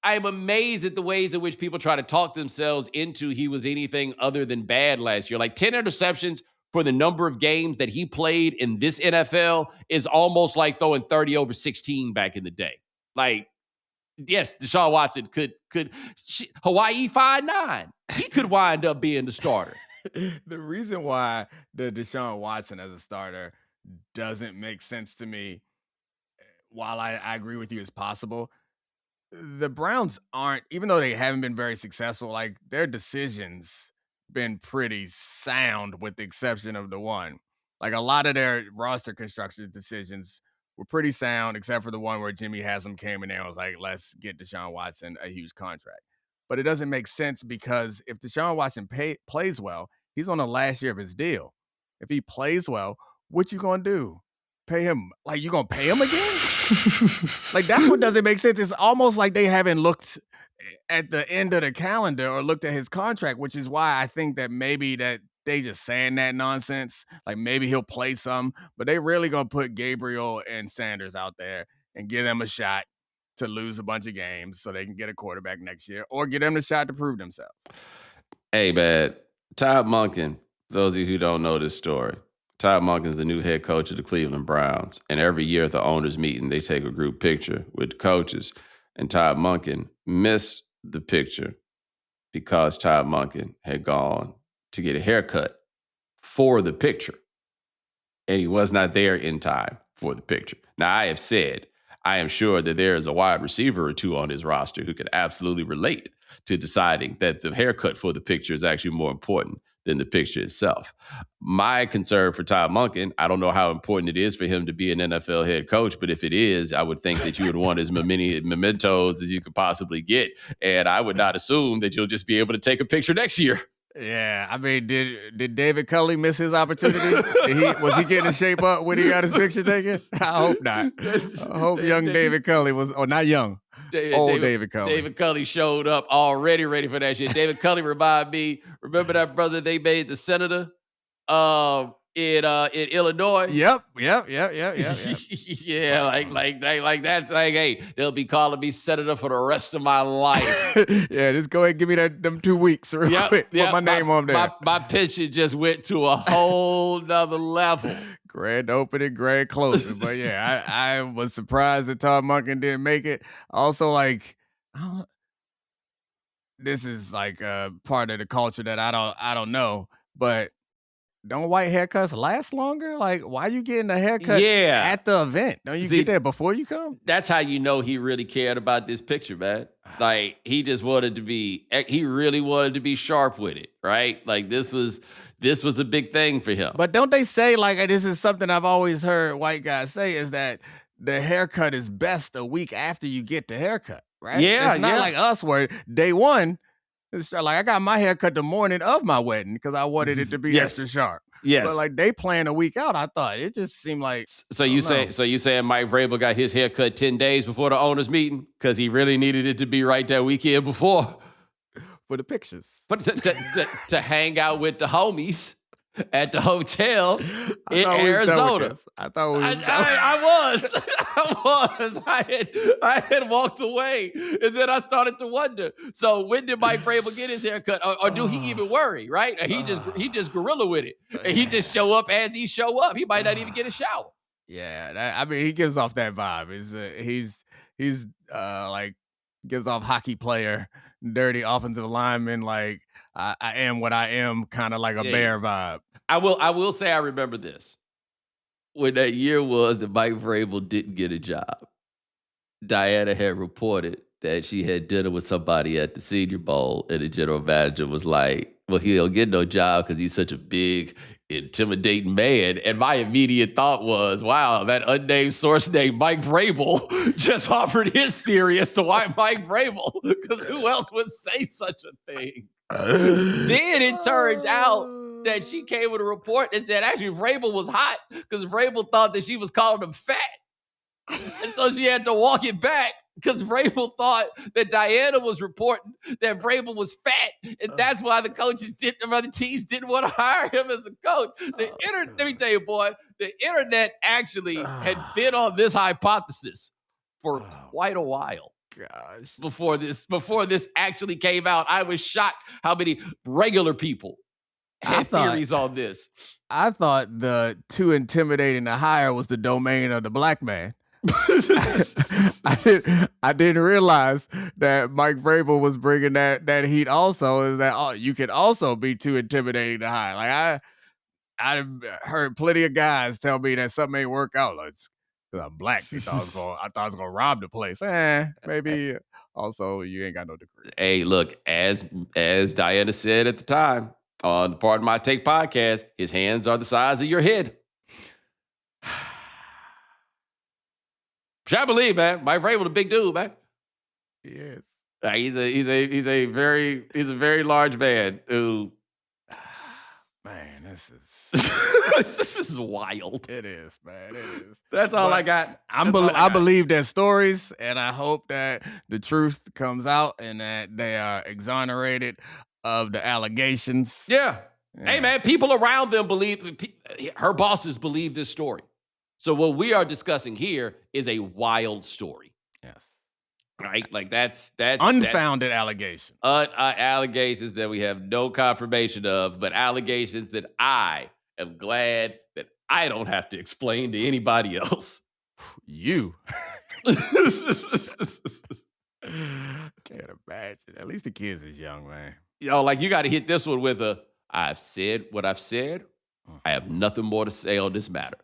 I'm amazed at the ways in which people try to talk themselves into he was anything other than bad last year. Like 10 interceptions for the number of games that he played in this NFL is almost like throwing 30 over 16 back in the day. Like, yes, Deshaun Watson could Hawaii 5-9. He could wind up being the starter. The reason why the Deshaun Watson as a starter doesn't make sense to me, while I agree with you, is possible. The Browns aren't, even though they haven't been very successful, like their decisions been pretty sound with the exception of the one. Like a lot of their roster construction decisions were pretty sound, except for the one where Jimmy Haslam came in there and was like, let's get Deshaun Watson a huge contract. But it doesn't make sense because if Deshaun Watson plays well, he's on the last year of his deal. If he plays well, what you going to do? Pay him? Like, you going to pay him again? Like, that's what doesn't make sense. It's almost like they haven't looked at the end of the calendar or looked at his contract, which is why I think that maybe that they just saying that nonsense. Like, maybe he'll play some, but they really going to put Gabriel and Sanders out there and give them a shot to lose a bunch of games so they can get a quarterback next year or get them the shot to prove themselves. Hey, man, Todd Monken, those of you who don't know this story, Todd Monken is the new head coach of the Cleveland Browns. And every year at the owners' meeting, they take a group picture with the coaches. And Todd Monken missed the picture because Todd Monken had gone to get a haircut for the picture. And he was not there in time for the picture. Now, I have said, I am sure that there is a wide receiver or two on his roster who could absolutely relate to deciding that the haircut for the picture is actually more important than the picture itself. My concern for Todd Monken, I don't know how important it is for him to be an NFL head coach, but if it is, I would think that you would want as many mementos as you could possibly get. And I would not assume that you'll just be able to take a picture next year. Yeah, I mean, did David Culley miss his opportunity? Was he getting in shape up when he got his picture taken? I hope not. I hope young David Culley was, or not young, old David Culley. David Culley showed up already ready for that shit. David Culley reminded me, remember that brother they made the senator? in Illinois. Yep. Yeah, like that's like, hey, they'll be calling me senator for the rest of my life. Yeah, just go ahead and give me them 2 weeks real quick. Put my name on there. My pension just went to a whole nother level. Grand opening, grand closing. But yeah, I was surprised that Todd Monken didn't make it. Also, like, this is like part of the culture that I don't know, but don't white haircuts last longer? Like, why you getting a haircut at the event? Don't you get that before you come? That's how you know he really cared about this picture, man. Like, he really wanted to be sharp with it, right? Like, this was a big thing for him. But don't they say, like, this is something I've always heard white guys say, is that the haircut is best a week after you get the haircut, right? Yeah, it's not like us where day one, it's like I got my haircut the morning of my wedding because I wanted it to be extra sharp. Yes. But like they plan a week out, I thought it just seemed like. So you saying Mike Vrabel got his haircut 10 days before the owners meeting because he really needed it to be right that weekend before for the pictures, but to hang out with the homies at the hotel in Arizona. I thought we was I was. I had walked away, and then I started to wonder. So when did Mike Vrabel get his haircut, or do he even worry? Right? He just gorilla with it, and he just show up as he show up. He might not even get a shower. Yeah, I mean, he gives off that vibe. He's like gives off hockey player, dirty offensive lineman. Like I am what I am, kind of like a bear vibe. I will say I remember this. When that year was that Mike Vrabel didn't get a job, Diana had reported that she had dinner with somebody at the Senior Bowl, and the general manager was like, well, he'll get no job because he's such a big, intimidating man. And my immediate thought was, wow, that unnamed source named Mike Vrabel just offered his theory as to why Mike Vrabel, because who else would say such a thing? Then it turned out that she came with a report that said actually Vrabel was hot because Vrabel thought that she was calling him fat. And so she had to walk it back because Vrabel thought that Diana was reporting that Vrabel was fat. And that's why the teams didn't want to hire him as a coach. Let me tell you, boy, the internet actually had been on this hypothesis for quite a while. Gosh. Before this actually came out, I was shocked how many regular people had theories on this. I thought the too intimidating to hire was the domain of the black man. I didn't realize that Mike Vrabel was bringing that heat also, is that you can also be too intimidating to hire. Like I heard plenty of guys tell me that something ain't work out. Like, because I'm black. I thought I was gonna rob the place. Maybe also you ain't got no degree. Hey, look, as Diana said at the time on the Pardon My Take podcast, his hands are the size of your head. Which I believe, man. Mike Vrabel, a big dude, man. He is. He's a very large man who. Man, this is this is wild. It is, man. It is. That's all I got. I believe their stories, and I hope that the truth comes out and that they are exonerated of the allegations. Yeah. Hey, man, people around them her bosses believe this story. So what we are discussing here is a wild story. Yes. Right? Like that's unfounded allegations. Allegations that we have no confirmation of, but allegations that I am glad that I don't have to explain to anybody else. You. Can't imagine. At least the kids is young, man. Like you got to hit this one with I've said what I've said. I have nothing more to say on this matter.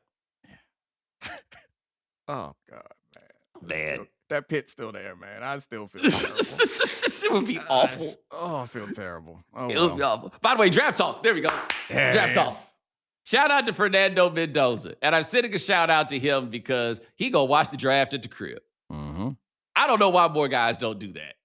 Oh, God, man. That pit's still there, man. I still feel terrible. It would be awful. I feel terrible. It would be awful. By the way, draft talk. There we go. Draft talk. Shout out to Fernando Mendoza. And I'm sending a shout out to him because he gonna watch the draft at the crib. Mm-hmm. I don't know why more guys don't do that.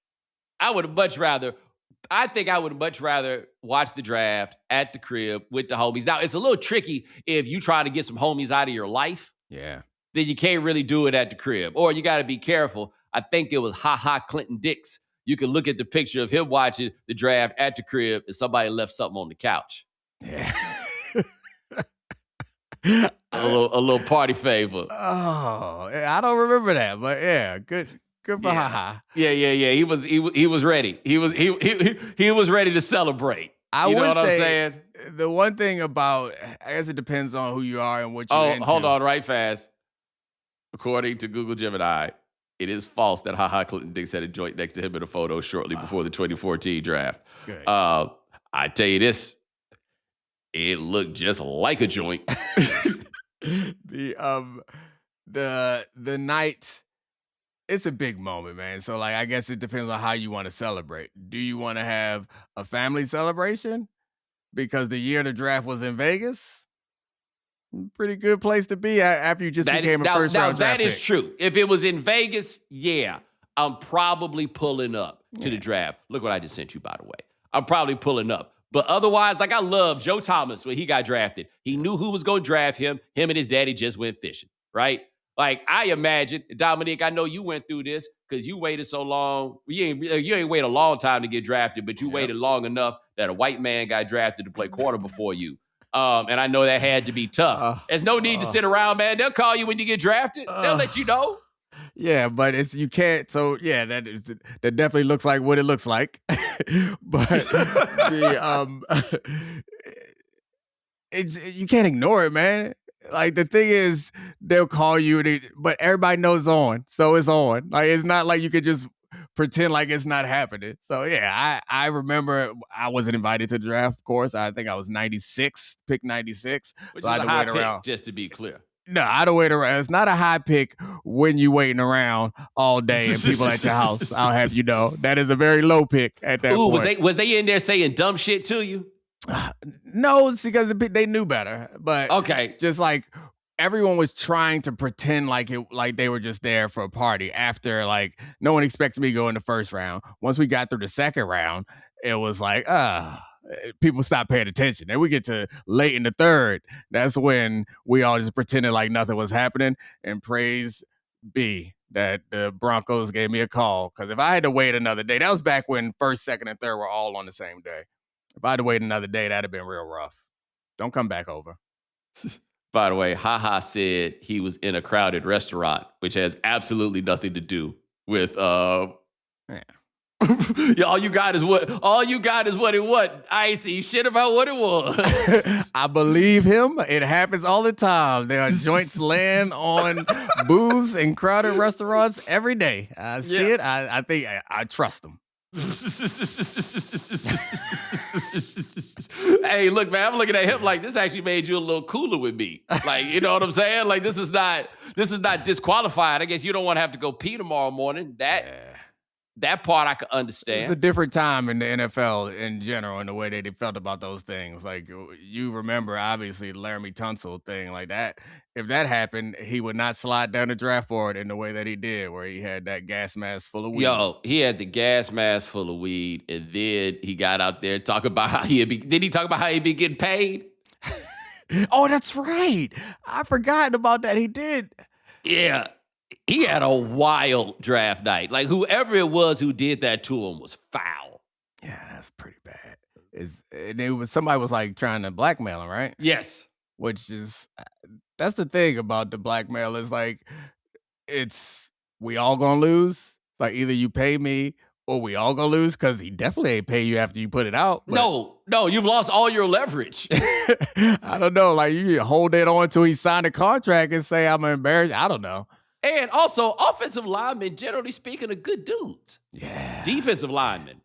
I think I would much rather watch the draft at the crib with the homies. Now, it's a little tricky if you try to get some homies out of your life. Yeah. Then you can't really do it at the crib. Or you got to be careful. I think it was Clinton Dix. You can look at the picture of him watching the draft at the crib and somebody left something on the couch. Yeah. A little party favor. Oh, I don't remember that, but yeah, good for haha. Yeah. He was ready. He was ready to celebrate. You know what I'm saying? The one thing about, I guess it depends on who you are and what you're into. Hold on, right fast. According to Google Gemini, it is false that HaHa Clinton Dix had a joint next to him in a photo shortly before the 2014 draft. Good. I tell you this, it looked just like a joint. The night, it's a big moment, man. So like, I guess it depends on how you want to celebrate. Do you want to have a family celebration because the year the draft was in Vegas? Pretty good place to be after you just became a first round draft pick. That is pick. true. If it was in Vegas, yeah, I'm probably pulling up to the draft. Look what I just sent you, by the way. I'm probably pulling up. But otherwise, like, I love Joe Thomas when he got drafted. He knew who was going to draft him. Him and his daddy just went fishing, right? Like, I imagine, Dominique, I know you went through this because you waited so long. You ain't wait a long time to get drafted, but you waited long enough that a white man got drafted to play corner before you. And I know that had to be tough. There's no need to sit around, man. They'll call you when you get drafted. They'll let you know. Yeah, but you can't. So yeah, that definitely looks like what it looks like. But you can't ignore it, man. Like, the thing is, they'll call you, but everybody knows it's on, so it's on. Like, it's not like you could just pretend like it's not happening. So yeah, I remember I wasn't invited to the draft, of course. I think I was 96, pick 96. Which so is a high pick, just to be clear. No, I don't wait around. It's not a high pick when you waiting around all day and people at your house. I'll have you know. That is a very low pick at that point. Was they in there saying dumb shit to you? No, it's because they knew better. But okay, just like everyone was trying to pretend like they were just there for a party after, like, no one expected me to go in the first round. Once we got through the second round, it was like, people stopped paying attention. Then we get to late in the third. That's when we all just pretended like nothing was happening. And praise be that the Broncos gave me a call. Because if I had to wait another day, that was back when first, second, and third were all on the same day. If I had to wait another day, that'd have been real rough. Don't come back over. By the way, HaHa said he was in a crowded restaurant, which has absolutely nothing to do with yeah, all you got is what it was. I ain't see shit about what it was. I believe him. It happens all the time. There are joints laying on booze in crowded restaurants every day. I see it. I think I trust them. Hey, look, man, I'm looking at him like this actually made you a little cooler with me. Like, you know what I'm saying? Like, this is not disqualified. I guess you don't want to have to go pee tomorrow morning. That part I could understand. It's a different time in the NFL in general and the way they felt about those things. Like, you remember, obviously, the Laramie Tunsil thing like that. If that happened, he would not slide down the draft board in the way that he did, where he had that gas mask full of weed. Yo, he had the gas mask full of weed, and then he got out there talking about how he'd be getting paid? Oh, that's right. I forgot about that. He did. Yeah. He had a wild draft night. Like, whoever it was who did that to him was foul. Yeah, that's pretty bad. Somebody was like trying to blackmail him, right? Yes. Which is, that's the thing about the blackmail is like, we all gonna lose. Like, either you pay me or we all gonna lose, because he definitely ain't pay you after you put it out. No, you've lost all your leverage. I don't know. Like, you hold it on until he signed a contract and say, I'm embarrassed. I don't know. And also, offensive linemen, generally speaking, are good dudes. Yeah. Defensive linemen,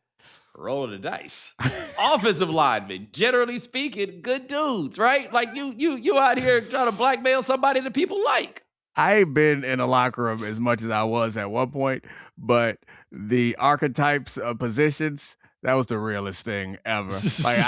rolling the dice. Offensive linemen, generally speaking, good dudes, right? Like, you out here trying to blackmail somebody that people like. I ain't been in a locker room as much as I was at one point, but the archetypes of positions, that was the realest thing ever. Like,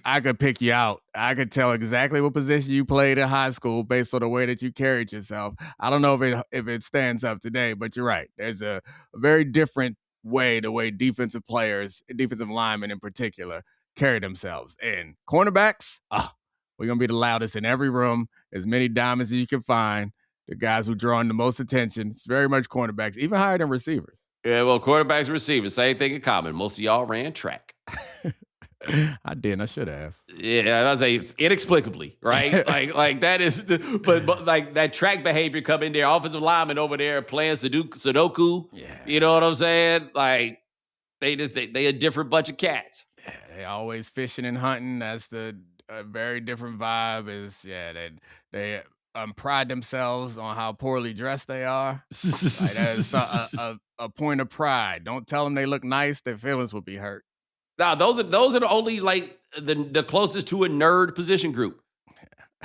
I could pick you out. I could tell exactly what position you played in high school based on the way that you carried yourself. I don't know if it stands up today, but you're right. There's a very different way, the way defensive players, defensive linemen in particular, carry themselves. And cornerbacks, we're going to be the loudest in every room, as many diamonds as you can find. The guys who draw in the most attention, it's very much cornerbacks, even higher than receivers. Yeah, well, quarterbacks and receivers, same thing in common. Most of y'all ran track. I didn't. I should have. Yeah, I was say it's inexplicably, right? like that is, but like that track behavior coming there, offensive lineman over there playing Sudoku. Yeah. You know what I'm saying? Like they a different bunch of cats. Yeah, they always fishing and hunting. That's the very different vibe. They pride themselves on how poorly dressed they are. Like that is a point of pride. Don't tell them they look nice; their feelings will be hurt. Now those are the only like the closest to a nerd position group.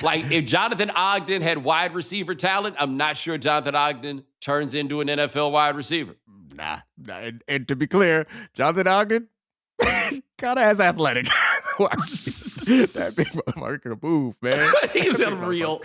Like if Jonathan Ogden had wide receiver talent, I'm not sure Jonathan Ogden turns into an NFL wide receiver. Nah. And to be clear, Jonathan Ogden kind of has athletic. That big motherfucker can move, man. He's unreal.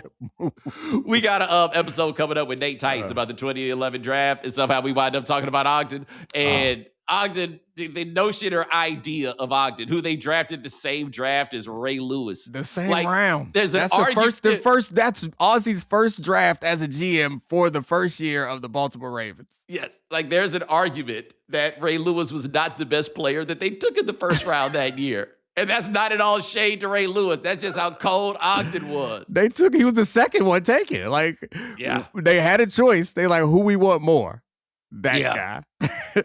We got an episode coming up with Nate Tice about the 2011 draft, and somehow we wind up talking about Ogden. And Ogden, the notion or idea of Ogden, who they drafted the same draft as Ray Lewis. The same round. That's that's Aussie's first draft as a GM for the first year of the Baltimore Ravens. Yes, like there's an argument that Ray Lewis was not the best player that they took in the first round that year. And that's not at all shade to Ray Lewis. That's just how cold Ogden was. He was the second one taken. Like, yeah, they had a choice. They like, who we want more? That guy.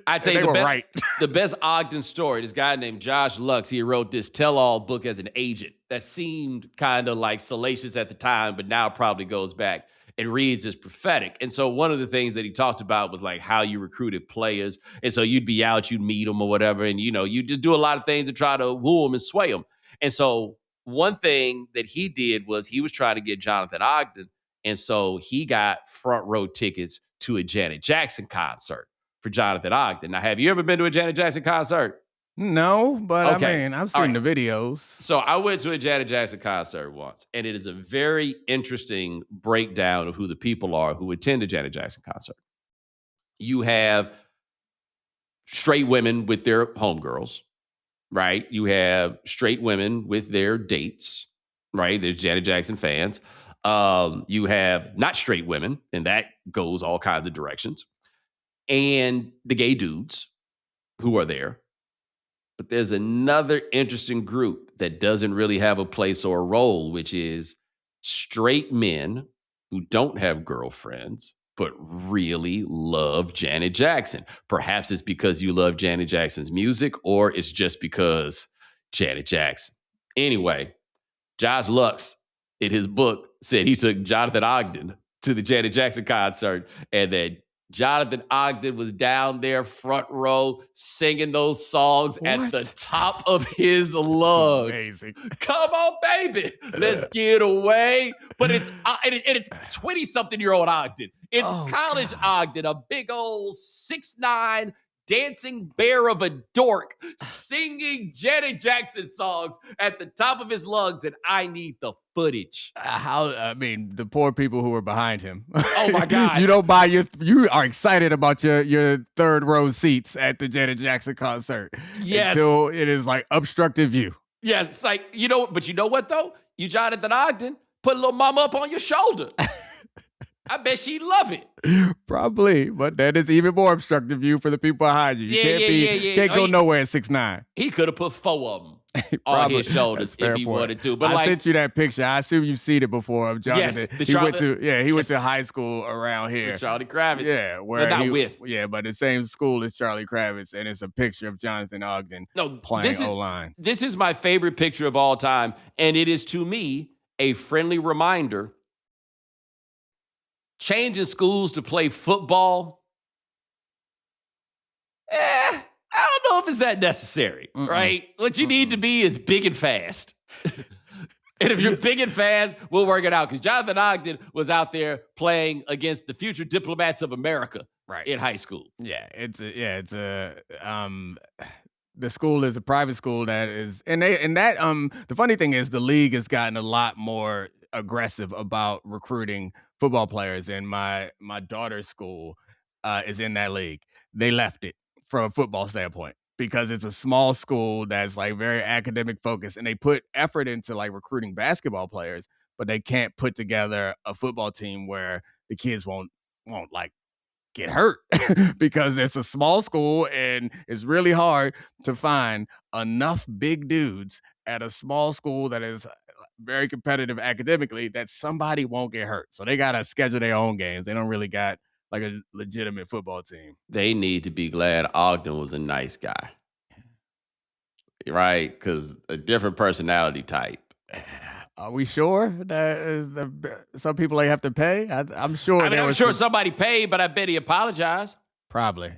I tell you, the best Ogden story, this guy named Josh Lux, he wrote this tell-all book as an agent that seemed kind of like salacious at the time, but now probably goes back and reads as prophetic. And so one of the things that he talked about was like how you recruited players. And so you'd be out, you'd meet them or whatever. And, you just do a lot of things to try to woo them and sway them. And so one thing that he did was he was trying to get Jonathan Ogden. And so he got front row tickets to a Janet Jackson concert for Jonathan Ogden. Now, have you ever been to a Janet Jackson concert? No, but okay. I mean, I've seen the videos. So I went to a Janet Jackson concert once, and it is a very interesting breakdown of who the people are who attend a Janet Jackson concert. You have straight women with their homegirls, right? You have straight women with their dates, right? There's Janet Jackson fans. You have not straight women, and that goes all kinds of directions. And the gay dudes who are there. But there's another interesting group that doesn't really have a place or a role, which is straight men who don't have girlfriends, but really love Janet Jackson. Perhaps it's because you love Janet Jackson's music, or it's just because Janet Jackson. Anyway, Josh Lux, in his book, said he took Jonathan Ogden to the Janet Jackson concert, and that Jonathan Ogden was down there front row singing those songs at the top of his lungs. Amazing. Come on, baby. Let's get away. But it's 20-something-year-old Ogden. It's college Ogden, a big old 6'9", dancing bear of a dork singing Janet Jackson songs at the top of his lungs, and I need the footage. The poor people who were behind him. Oh my God. You are excited about your third row seats at the Janet Jackson concert. Yes. Until it is like obstructive view. Yes, it's like, but you know what though? You Jonathan Ogden, put a little mama up on your shoulder. I bet she'd love it. Probably, but that is even more obstructive view for the people behind you. You can't go nowhere at 6'9". He could have put 4 of them on his shoulders if he wanted to. But I sent you that picture. I assume you've seen it before of Jonathan. Yes, he went to high school around here. With Charlie Kravitz. Yeah, but the same school as Charlie Kravitz, and it's a picture of Jonathan Ogden playing O-line. This is my favorite picture of all time, and it is to me a friendly reminder. Changing schools to play football, I don't know if it's that necessary, right? What you need to be is big and fast. And if you're big and fast, we'll work it out. Because Jonathan Ogden was out there playing against the future diplomats of America in high school. The school is a private school that is, the funny thing is the league has gotten a lot more aggressive about recruiting football players, and my daughter's school is in that league. They left it from a football standpoint because it's a small school that's like very academic focused, and they put effort into like recruiting basketball players, but they can't put together a football team where the kids won't like get hurt because it's a small school and it's really hard to find enough big dudes at a small school that is very competitive academically that somebody won't get hurt. So they got to schedule their own games. They don't really got like a legitimate football team. They need to be glad Ogden was a nice guy. Right? Because a different personality type. Are we sure that some people they have to pay? I'm sure. I'm sure somebody paid, but I bet he apologized. Probably.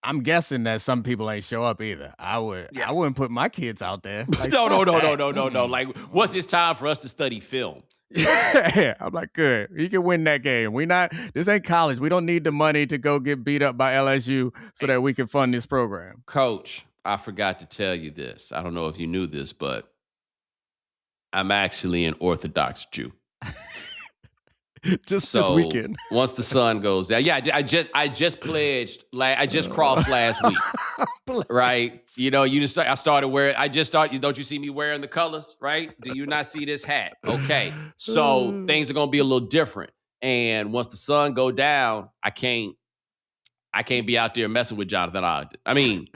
I'm guessing that some people ain't show up either. I wouldn't put my kids out there. Like, no. Like, what's it's time for us to study film? Yeah, I'm like, good. You can win that game. This ain't college. We don't need the money to go get beat up by LSU so that we can fund this program. Coach, I forgot to tell you this. I don't know if you knew this, but I'm actually an Orthodox Jew. Just this weekend. Once the sun goes down. Yeah, I just pledged. I just crossed last week. Right? You know, I started wearing. Don't you see me wearing the colors? Right? Do you not see this hat? Okay. So things are gonna be a little different. And once the sun go down, I can't be out there messing with Jonathan Ogden. I mean,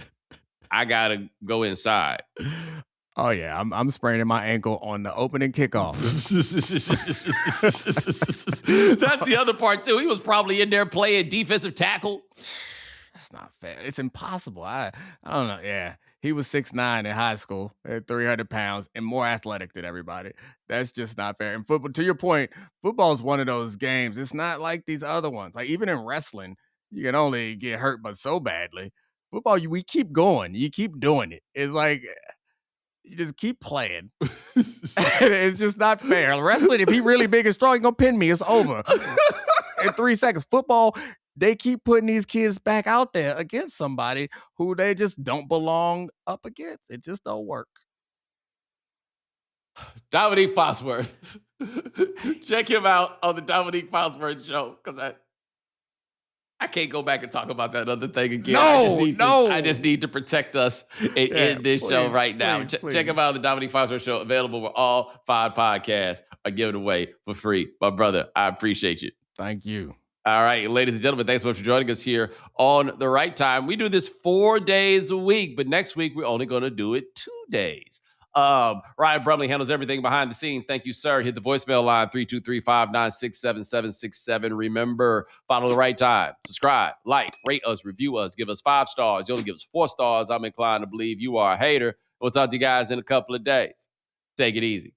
I gotta go inside. Oh yeah, I'm spraining my ankle on the opening kickoff. That's the other part too. He was probably in there playing defensive tackle. That's not fair. It's impossible. I don't know. Yeah, he was 6'9" in high school, at 300 pounds, and more athletic than everybody. That's just not fair. And football, to your point, football is one of those games. It's not like these other ones. Like even in wrestling, you can only get hurt but so badly. Football, we keep going. You keep doing it. It's like you just keep playing. It's just not fair. Wrestling, if he really big and strong, he's going to pin me. It's over in 3 seconds. Football, they keep putting these kids back out there against somebody who they just don't belong up against. It just don't work. Dominique Foxworth. Check him out on the Dominique Foxworth show because I can't go back and talk about that other thing again. I just need to protect us and end this show right now. Check him out on the Dominique Foxworth show, available where all 5 podcasts are given away for free. My brother, I appreciate you. Thank you. All right, ladies and gentlemen, thanks so much for joining us here on The Right Time. We do this 4 days a week, but next week we're only going to do it 2 days. Ryan Brumley handles everything behind the scenes. Thank you, sir. Hit the voicemail line 323-596-7767. Remember, follow The Right Time. Subscribe, like, rate us, review us, give us 5 stars. You only give us 4 stars. I'm inclined to believe you are a hater. We'll talk to you guys in a couple of days. Take it easy.